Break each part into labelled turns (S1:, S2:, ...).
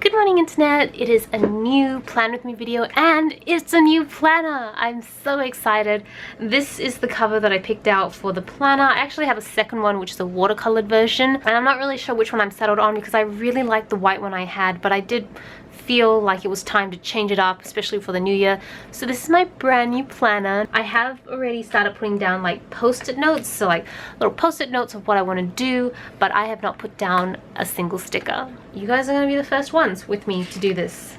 S1: Good morning internet, it is a new plan with me video and it's a new planner. I'm so excited. This is the cover that I picked out for the planner. I actually have a second one which is a watercolored version and I'm not really sure which one I'm settled on because I really like the white one I had, but I did feel like it was time to change it up, especially for the new year. So this is my brand new planner. I have already started putting down like post-it notes, so like little post-it notes of what I want to do, but I have not put down a single sticker. You guys are going to be the first ones with me to do this.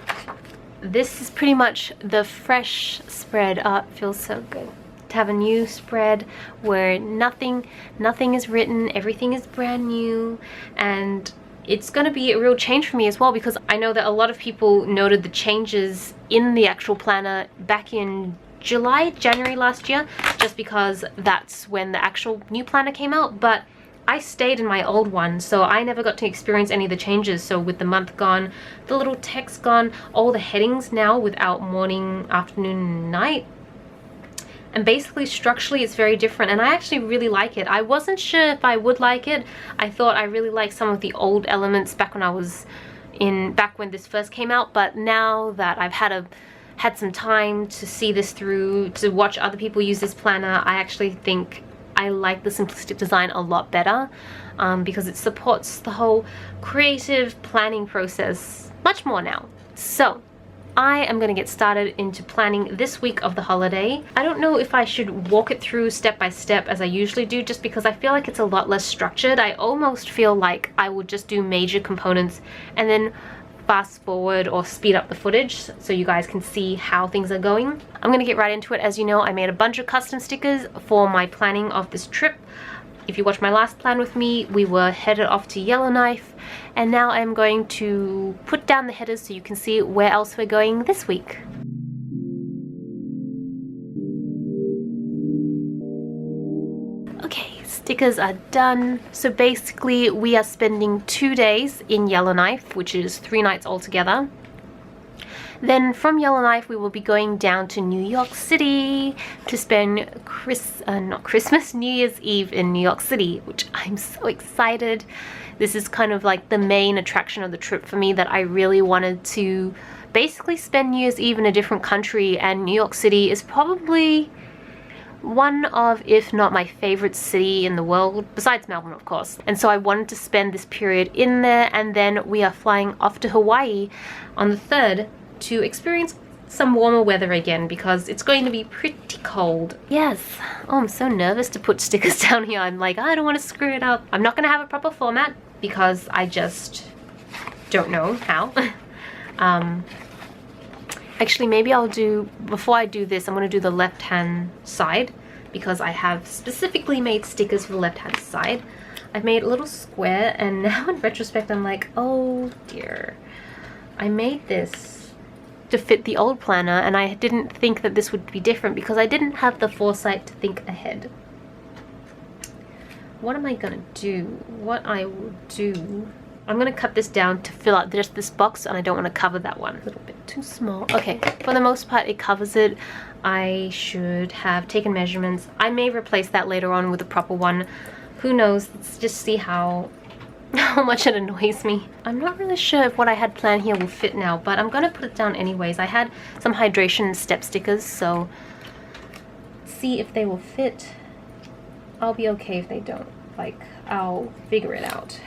S1: This is pretty much the fresh spread. Oh, it feels so good to have a new spread where nothing is written, everything is brand new, and it's going to be a real change for me as well because I know that a lot of people noted the changes in the actual planner back in January last year, just because that's when the actual new planner came out, but I stayed in my old one, so I never got to experience any of the changes. So with the month gone, the little text gone, all the headings now without morning, afternoon, and night. And basically structurally it's very different and I actually really like it. I wasn't sure if I would like it. I thought I really liked some of the old elements back when this first came out, but now that I've had some time to see this through, to watch other people use this planner, I actually think I like the simplistic design a lot better because it supports the whole creative planning process much more now. So I am going to get started into planning this week of the holiday. I don't know if I should walk it through step by step as I usually do, just because I feel like it's a lot less structured. I almost feel like I would just do major components and then fast forward or speed up the footage so you guys can see how things are going. I'm going to get right into it. As you know, I made a bunch of custom stickers for my planning of this trip. If you watched my last plan with me, we were headed off to Yellowknife, and now I'm going to put down the headers so you can see where else we're going this week. Okay, stickers are done. So basically we are spending 2 days in Yellowknife, which is 3 nights altogether. Then from Yellowknife we will be going down to New York City to spend New Year's Eve in New York City, which I'm so excited. This is kind of like the main attraction of the trip for me, that I really wanted to basically spend New Year's Eve in a different country, and New York City is probably one of, if not my favorite city in the world, besides Melbourne of course. And so I wanted to spend this period in there, and then we are flying off to Hawaii on the 3rd to experience some warmer weather again because it's going to be pretty cold. Yes. Oh, I'm so nervous to put stickers down here. I'm like, I don't want to screw it up. I'm not going to have a proper format because I just don't know how. Actually, maybe I'll do, before I do this, I'm going to do the left-hand side because I have specifically made stickers for the left-hand side. I've made a little square, and now in retrospect I'm like, oh dear. I made this to fit the old planner and I didn't think that this would be different because I didn't have the foresight to think ahead. What am I gonna do? What I will do, I'm gonna cut this down to fill out just this box, and I don't want to cover that one. A little bit too small. Okay, for the most part it covers it. I should have taken measurements. I may replace that later on with a proper one. Who knows? Let's just see how much it annoys me. I'm not really sure if what I had planned here will fit now, but I'm gonna put it down anyways. I had some hydration step stickers, so see if they will fit. I'll be okay if they don't. Like, I'll figure it out.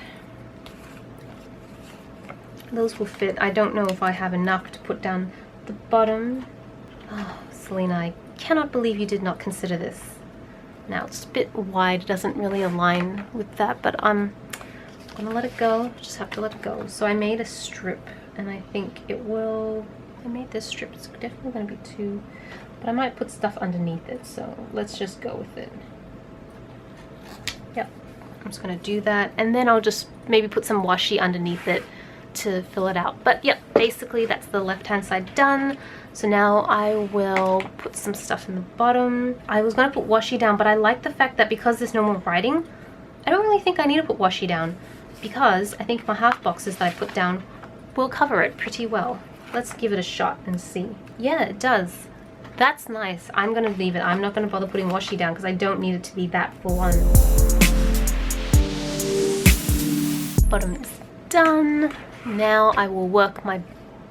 S1: Those will fit. I don't know if I have enough to put down the bottom. Oh, Celina, I cannot believe you did not consider this. Now it's a bit wide, it doesn't really align with that, but I'm gonna let it go. Just have to let it go. So I made a strip, and I think it will, I made this strip, it's definitely gonna be 2, but I might put stuff underneath it, so let's just go with it. Yep, I'm just gonna do that, and then I'll just maybe put some washi underneath it to fill it out. But yep, basically that's the left hand side done. So now I will put some stuff in the bottom. I was gonna put washi down, but I like the fact that because there's no more writing, I don't really think I need to put washi down, because I think my half boxes that I put down will cover it pretty well. Let's give it a shot and see. Yeah, it does. That's nice. I'm gonna leave it. I'm not gonna bother putting washi down because I don't need it to be that full on. Bottom is done. Now I will work my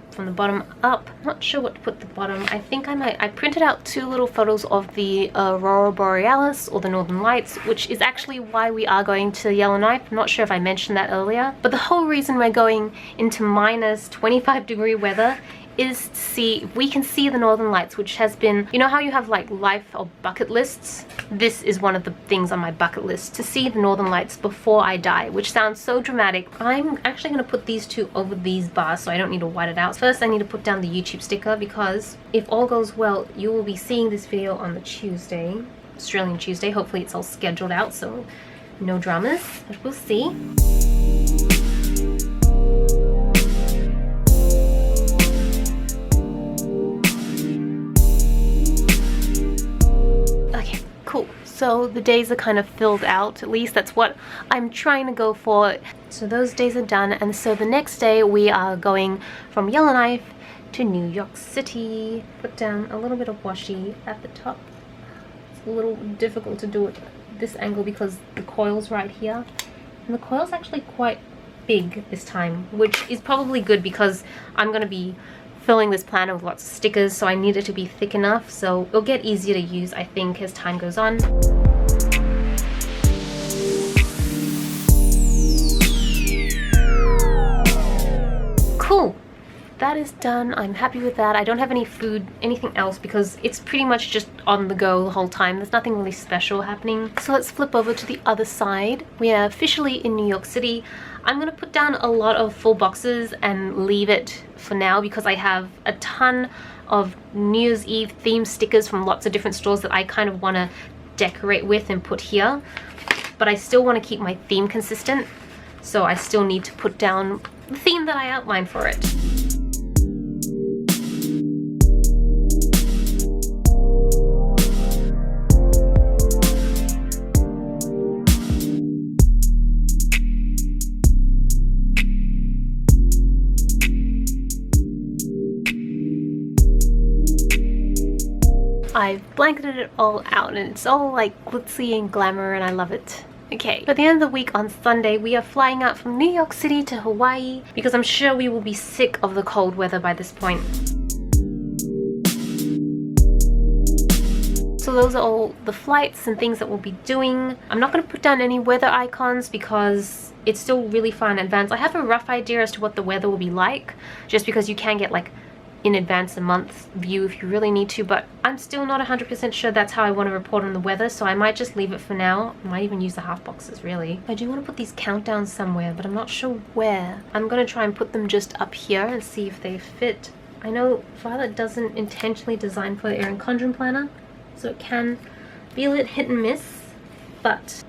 S1: from the bottom up. I'm not sure what to put the bottom. I think I printed out 2 little photos of the Aurora Borealis, or the Northern Lights, which is actually why we are going to Yellowknife. I'm not sure if I mentioned that earlier, but the whole reason we're going into minus 25-degree weather is to see if we can see the Northern Lights, which has been, you know how you have like life or bucket lists? This is one of the things on my bucket list, to see the Northern Lights before I die, which sounds so dramatic. I'm actually going to put these 2 over these bars so I don't need to white it out. First, I need to put down the YouTube sticker, because if all goes well, you will be seeing this video on the Tuesday, Australian Tuesday. Hopefully it's all scheduled out, so no dramas, but we'll see. So the days are kind of filled out, at least that's what I'm trying to go for. So those days are done, and so the next day we are going from Yellowknife to New York City. Put down a little bit of washi at the top. It's a little difficult to do it this angle because the coil's right here. And the coil's actually quite big this time, which is probably good because I'm going to be filling this planner with lots of stickers, so I need it to be thick enough, so it'll get easier to use, I think, as time goes on. Cool, that is done. I'm happy with that. I don't have any food, anything else, because it's pretty much just on the go the whole time. There's nothing really special happening. So let's flip over to the other side. We are officially in New York City. I'm gonna put down a lot of full boxes and leave it for now because I have a ton of New Year's Eve themed stickers from lots of different stores that I kind of want to decorate with and put here, but I still want to keep my theme consistent, so I still need to put down the theme that I outlined for it. I've blanketed it all out and it's all like glitzy and glamour and I love it. Okay, by the end of the week on Sunday, we are flying out from New York City to Hawaii because I'm sure we will be sick of the cold weather by this point. So those are all the flights and things that we'll be doing. I'm not going to put down any weather icons because it's still really far in advance. I have a rough idea as to what the weather will be like, just because you can get like in advance a month's view if you really need to, but I'm still not 100% sure that's how I want to report on the weather, so I might just leave it for now. I might even use the half boxes, really. I do want to put these countdowns somewhere, but I'm not sure where. I'm going to try and put them just up here and see if they fit. I know Violet doesn't intentionally design for the Erin Condren planner, so it can be a little hit and miss, but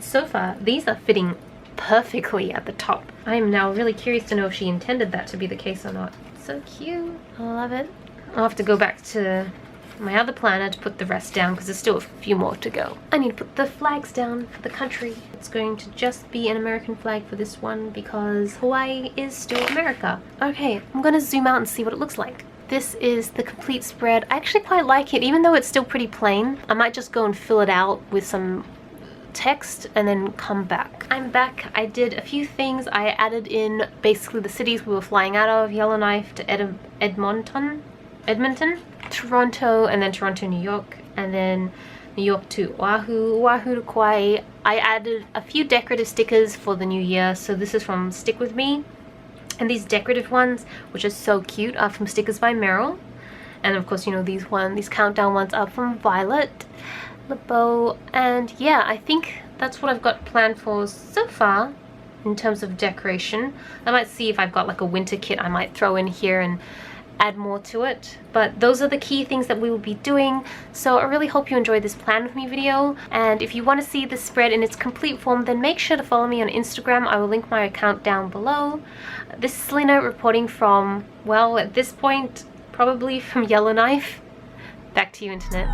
S1: so far these are fitting perfectly at the top. I am now really curious to know if she intended that to be the case or not. So cute. I love it. I'll have to go back to my other planner to put the rest down because there's still a few more to go. I need to put the flags down for the country. It's going to just be an American flag for this one because Hawaii is still America. Okay, I'm going to zoom out and see what it looks like. This is the complete spread. I actually quite like it, even though it's still pretty plain. I might just go and fill it out with some text and then come back. I'm back. I did a few things. I added in basically the cities we were flying out of: Yellowknife to Edmonton, Toronto, and then Toronto, New York, and then New York to Oahu, Oahu to Kauai. I added a few decorative stickers for the new year. So this is from Stick With Me, and these decorative ones, which are so cute, are from Stickers by Meryl. And of course, you know, these countdown ones are from Violet. The bow, and yeah, I think that's what I've got planned for so far in terms of decoration. I might see if I've got like a winter kit I might throw in here and add more to it, but those are the key things that we will be doing. So I really hope you enjoyed this plan with me video, and if you want to see the spread in its complete form, then make sure to follow me on Instagram. I will link my account down below. This is Celina reporting from, well, at this point probably from Yellowknife. Back to you, internet.